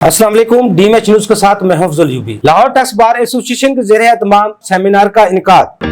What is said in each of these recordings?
अस्सलाम वालेकुम। DMH news के साथ मैं हफ्जुल यूबी। लाहौर टैक्स बार एसोसिएशन के ज़ेरे एहतमाम सेमिनार का इनेकाद।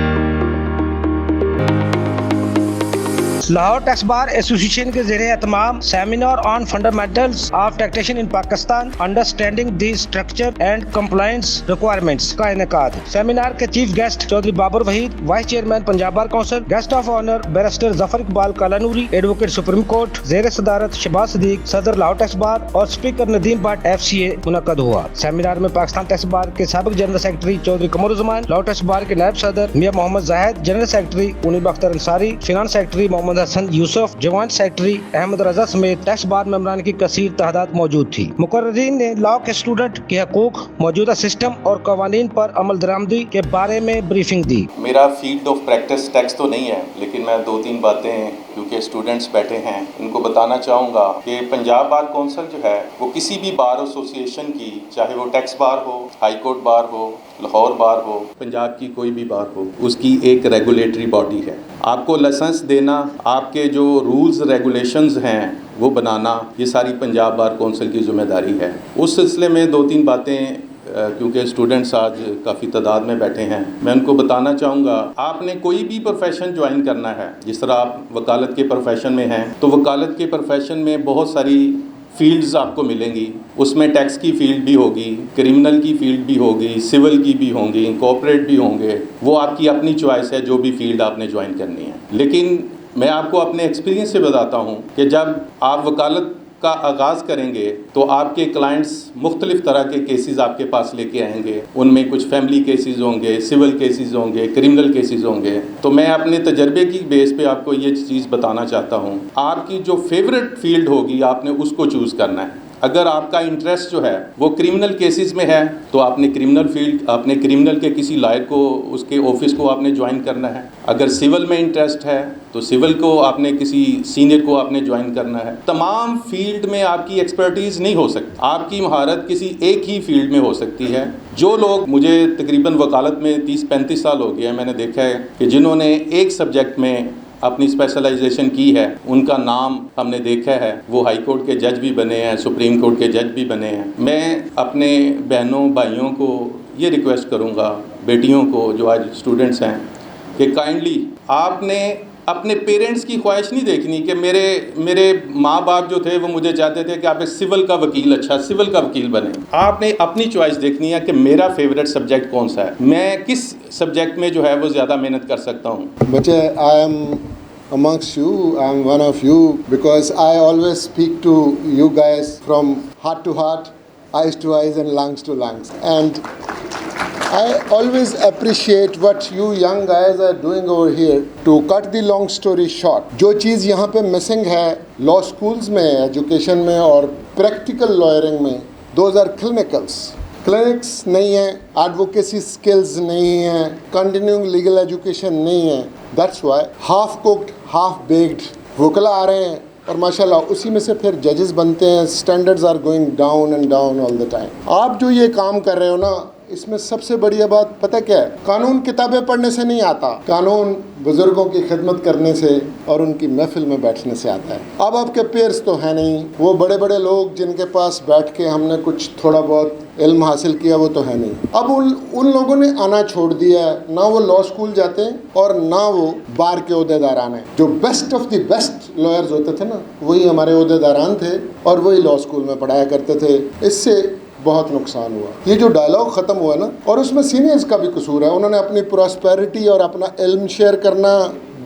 लाहौर टैक्स बार एसोसिएशन के ज़ेरे एहतमाम seminar on fundamentals of taxation in Pakistan, understanding the structure and compliance requirements का इनेकाद। सेमिनार के chief guest Chaudhry Babar Waheed, vice chairman Punjab bar council, guest of honour barrister Zafar Iqbal Kalanuri, advocate supreme court, ज़ेरे सदारत शहबाज सदीक, सदर लाहौर टैक्स बार और स्पीकर नदीम भट्ट FCA मुनक्कद हुआ। सेमिनार में पाकिस्तान टैक्स बार के साबिक general secretary Chaudhry Qamaruzzaman, Lahore tax bar के नायब सदर Mian Muhammad Zahid, general secretary Munib Akhtar Ansari, finance secretary Muhammad Hassan Yousuf, joint secretary Ahmad रजा समेत टैक्स बार मेंबरान की कसीर तादाद मौजूद थी। मुकर्ररीन ने लॉ के स्टूडेंट के हकूक, मौजूदा सिस्टम और कवानीन पर अमल दरामदी के बारे में ब्रीफिंग दी। मेरा फील्ड ऑफ प्रैक्टिस टैक्स तो नहीं है, लेकिन मैं 2-3 बातें क्योंकि स्टूडेंट्स बैठे हैं उनको बताना चाहूँगा कि पंजाब बार कौंसिल जो है वो किसी भी बार एसोसिएशन की, चाहे वो टैक्स बार हो, हाई कोर्ट बार हो, लाहौर बार हो, पंजाब की कोई भी बार हो, उसकी एक रेगुलेटरी बॉडी है। आपको लाइसेंस देना, आपके जो रूल्स रेगुलेशंस हैं वो बनाना, ये सारी पंजाब बार कौंसिल की जिम्मेदारी है। उस सिलसिले में 2-3 बातें क्योंकि स्टूडेंट्स आज काफ़ी तादाद में बैठे हैं, मैं उनको बताना चाहूँगा। आपने कोई भी प्रोफेशन ज्वाइन करना है, जिस तरह आप वकालत के प्रोफेशन में हैं तो वकालत के प्रोफेशन में बहुत सारी फील्ड्स आपको मिलेंगी। उसमें टैक्स की फील्ड भी होगी, क्रिमिनल की फील्ड भी होगी, सिविल की भी होंगी, कॉर्पोरेट भी होंगे। वो आपकी अपनी चॉइस है जो भी फील्ड आपने ज्वाइन करनी है। लेकिन मैं आपको अपने एक्सपीरियंस से बताता हूँ कि जब आप वकालत का आगाज़ करेंगे तो आपके क्लाइंट्स मुख्तलिफ़ तरह के केसेस आपके पास लेके आएंगे। उनमें कुछ फैमिली केसेस होंगे, सिविल केसेस होंगे, क्रिमिनल केसेस होंगे। तो मैं अपने तजर्बे की बेस पे आपको ये चीज़ बताना चाहता हूँ, आपकी जो फेवरेट फील्ड होगी आपने उसको चूज़ करना है। अगर आपका इंटरेस्ट जो है वो क्रिमिनल केसेस में है तो आपने क्रिमिनल फील्ड, आपने क्रिमिनल के किसी लॉयर को, उसके ऑफिस को आपने ज्वाइन करना है। अगर सिविल में इंटरेस्ट है तो सिविल को आपने किसी सीनियर को आपने ज्वाइन करना है। तमाम फील्ड में आपकी एक्सपर्टीज़ नहीं हो सकती, आपकी महारत किसी एक ही फील्ड में हो सकती है। जो लोग, मुझे तकरीबन वकालत में 30-35 साल हो गया है, मैंने देखा है कि जिन्होंने एक सब्जेक्ट में अपनी स्पेशलाइजेशन की है उनका नाम हमने देखा है, वो हाई कोर्ट के जज भी बने हैं, सुप्रीम कोर्ट के जज भी बने हैं। मैं अपने बहनों भाइयों को ये रिक्वेस्ट करूँगा, बेटियों को जो आज स्टूडेंट्स हैं, कि काइंडली आपने अपने पेरेंट्स की ख्वाहिश नहीं देखनी कि मेरे माँ बाप जो थे वो मुझे चाहते थे कि आप एक सिविल का वकील, अच्छा सिविल का वकील बने। आपने अपनी चॉइस देखनी है कि मेरा फेवरेट सब्जेक्ट कौन सा है, मैं किस सब्जेक्ट में जो है वो ज़्यादा मेहनत कर सकता हूँ। बच्चे, I am amongst you, I am one of you, because I always speak to you guys from heart to heart, eyes to eyes and lungs to lungs, and I always appreciate what you young guys are doing over here. To cut the long story short, जो चीज़ यहाँ पे missing है law schools में, education में और practical lawyering में, those are clinics नहीं है, एडवोकेसी स्किल्स नहीं है, कंटिन्यूइंग लीगल एजुकेशन नहीं है। That's why half cooked half baked वकला आ रहे हैं और माशाल्लाह उसी में से फिर जजेस बनते हैं। Standards are going down and down all the time. आप जो ये काम कर रहे हो ना, इसमें सबसे बढ़िया बात पता क्या है, कानून किताबें पढ़ने से नहीं आता, कानून बुजुर्गों की खिदमत करने से और उनकी महफिल में बैठने से आता है। अब आपके पेयर्स तो है नहीं, वो बड़े बड़े लोग जिनके पास बैठ के हमने कुछ थोड़ा बहुत इल्म हासिल किया, वो तो है नहीं। अब उन लोगों ने आना छोड़ दिया है, ना वो लॉ स्कूल जाते हैं और ना वो बार के ओहदेदारान हैं। जो best of the best lawyers होते थे ना, वही हमारे ओहदेदारान थे और वही लॉ स्कूल में पढ़ाया करते थे। इससे बहुत नुकसान हुआ। ये जो डायलॉग ख़त्म हुआ ना, और उसमें सीनियर्स का भी कसूर है, उन्होंने अपनी प्रॉस्पेरिटी और अपना इल्म शेयर करना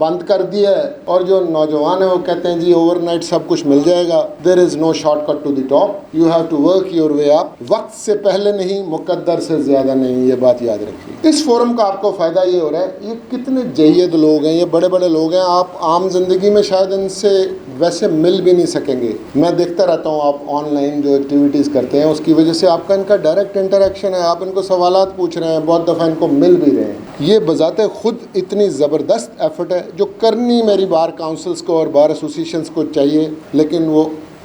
बंद कर दिया है। और जो नौजवान है वो कहते हैं जी ओवरनाइट सब कुछ मिल जाएगा। There is no shortcut to the top, you have to work your way up. वक्त से पहले नहीं, मुकद्दर से ज़्यादा नहीं, ये बात याद रखिए। इस फोरम का आपको फ़ायदा ये हो रहा है, ये कितने जय्यद लोग हैं, ये बड़े बड़े लोग हैं, आप आम जिंदगी में शायद इनसे वैसे मिल भी नहीं सकेंगे। मैं देखता रहता हूँ आप ऑनलाइन जो एक्टिविटीज़ करते हैं, उसकी वजह से आपका इनका डायरेक्ट इंटरेक्शन है, आप इनको सवालात पूछ रहे हैं, बहुत दफ़ा इनको मिल भी रहे हैं। ये बजाते खुद इतनी ज़बरदस्त एफर्ट है जो करनी मेरी बार काउंसिल्स को और बार एसोसिएशंस को चाहिए, लेकिन वो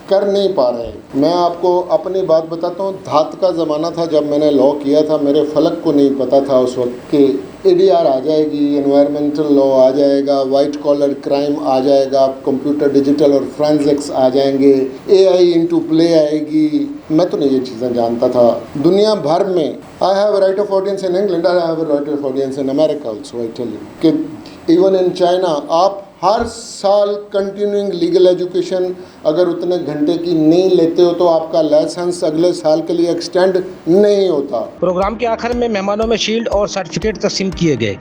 कर नहीं पा रहे हैं। मैं आपको अपनी बात बताता हूँ, धात का ज़माना था जब मैंने लॉ किया था, मेरे फलक को नहीं पता था उस वक्त कि ADR आ जाएगी, एनवायरमेंटल लॉ आ जाएगा, वाइट कॉलर क्राइम आ जाएगा, कंप्यूटर डिजिटल और फोरेंसिक्स आ जाएंगे, AI इनटू प्ले आएगी। मैं तो नहीं ये चीज़ें जानता था। दुनिया भर में I have right of audience in England, I have right of audience in America also. I tell you कि इवन इन चाइना आप हर साल कंटिन्यूइंग लीगल एजुकेशन अगर उतने घंटे की नहीं लेते हो तो आपका लाइसेंस अगले साल के लिए एक्सटेंड नहीं होता। प्रोग्राम के आखिर में मेहमानों में शील्ड और सर्टिफिकेट तकसीम किए गए।